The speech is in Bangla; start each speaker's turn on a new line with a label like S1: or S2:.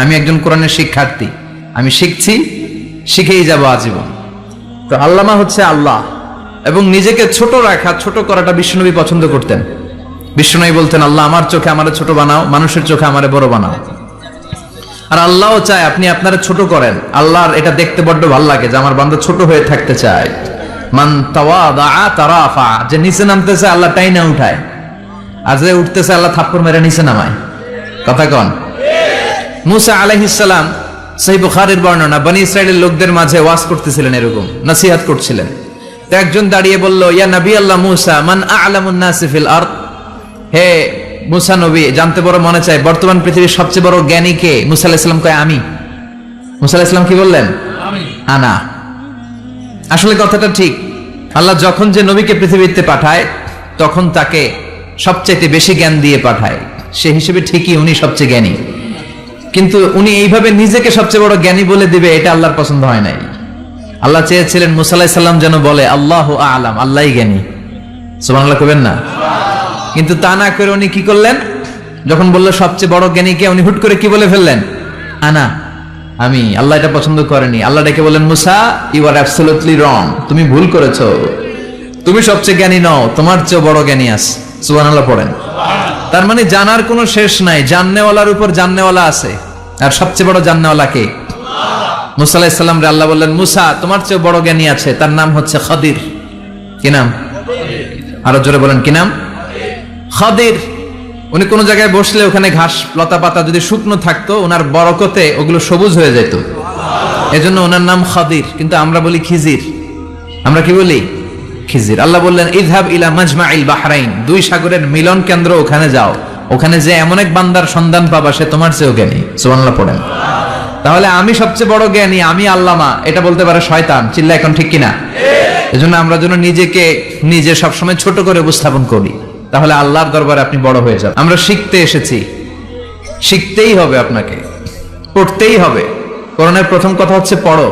S1: আমি একজন কোরআনের শিক্ষার্থী, আমি শিখছি, শিখেই যাব আজীবন। তো আল্লামা হচ্ছে আল্লাহ, এবং নিজেকে ছোট রাখা, ছোট করাটা বিশ্বনবী পছন্দ করতেন। বিশ্বনবী বলতেন, আল্লাহ আমার চোখে আমারে ছোট বানাও, মানুষের চোখে আমারে বড় বানাও। আর আল্লাহও চায় আপনি আপনারা ছোট করেন। আল্লাহর এটা দেখতে বড্ড ভালো লাগে যে আমার বান্দা ছোট হয়ে থাকতে চায়। মান তাওয়াদা তারাফা, যে নিচে নামতেছে আল্লাহ টাইনা উঠায়, আর যে উঠতেছে আল্লাহ থাপ্পড় মেরে নিচে নামায়। কথা কন। মুসা আলাইহিস সালাম, সহিহ বুখারীর বর্ণনা, বনি ইসরাইলের লোকদের মাঝে ওয়াজ করতেছিলেন, এরকম নসিহত করছিলেন। তো একজন দাঁড়িয়ে বলল, ইয়া নবী আল্লাহ মুসা, মান আ'লামুন নাসি ফিল আরদ। হে মুসা নবী, জানতে বড় মনে চায় বর্তমান পৃথিবীর সবচেয়ে বড় জ্ঞানী কে? মুসা আলাইহিস সালাম কয় আমি। মুসা আলাইহিস সালাম কি বললেন? আমি, আনা। আসলে কথাটা ঠিক। আল্লাহ যখন যে নবীকে পৃথিবীতে পাঠায় তখন তাকে সবচাইতে বেশি জ্ঞান দিয়ে পাঠায়, সে হিসেবে ঠিকই উনি সবচেয়ে জ্ঞানী। কিন্তু উনি এইভাবে নিজেকে সবচেয়ে বড় জ্ঞানী বলে দিবে, এটা আল্লাহর পছন্দ হয় নাই। আল্লাহ চেয়েছিলেন মুসা আলাইহিস সালাম যেন বলে আল্লাহু আ'লাম, আল্লাহই জ্ঞানী। সুবহানাল্লাহ কইবেন না? কিন্তু তা না করে উনি কি করলেন? যখন বললো সবচেয়ে বড় জ্ঞানী কে, উনি হুট করে কি বলে ফেললেন? আনা, আমি। আল্লাহ এটা পছন্দ করেনি। আল্লাহ ডেকে বলেন, মুসা, ইউ আর অ্যাবসলিউটলি রং, তুমি ভুল করেছো, তুমি সবচেয়ে জ্ঞানী নও, তোমার চেয়ে বড় জ্ঞানী আছে। সুবহানাল্লাহ পড়েন। তার মানে জানার কোনো শেষ নাই, জাননেওয়ালার উপর জাননেওয়ালা আছে। আর সবচেয়ে বড় জাননেওয়ালা কে? মুসা আলাইহিস সালাম রে আল্লাহ বললেন, মুসা তোমার চেয়ে বড় জ্ঞানী আছে, তার নাম হচ্ছে খাদির। কি নাম? আরো জোরে বলেন, কি নাম? খাদির। উনি কোন জায়গায় বসলে ওখানে ঘাস লতা পাতা যদি শুকনো থাকতো, ওনার বরকতে ওগুলো সবুজ হয়ে যেত, এজন্য ওনার নাম খাদির। কিন্তু আমরা বলি খিজির। আমরা কি বলি? খিজির। আল্লাহ বললেন, ইযহাব ইলা মাজমাইল বাহরাইন, দুই সাগরের মিলন কেন্দ্র, ওখানে যাও, ওখানে যে এমন এক বান্দার সন্ধান পাবা সে তোমার চেয়েও জ্ঞানী। সুবহানাল্লাহ পড়েন। তাহলে আমি সবচেয়ে বড় জ্ঞানী, আমি আল্লামা, এটা বলতে পারে শয়তান। চিল্লা এখন ঠিক কিনা? এজন্য আমরা যেন নিজেকে নিজে সবসময় ছোট করে উপস্থাপন করি, তাহলে আল্লাহর দরবারে আপনি বড় হয়ে যান। আমরা শিখতে এসেছি, শিখতেই হবে, আপনাকে পড়তেই হবে। কোরআনের প্রথম কথা হচ্ছে পড়ো।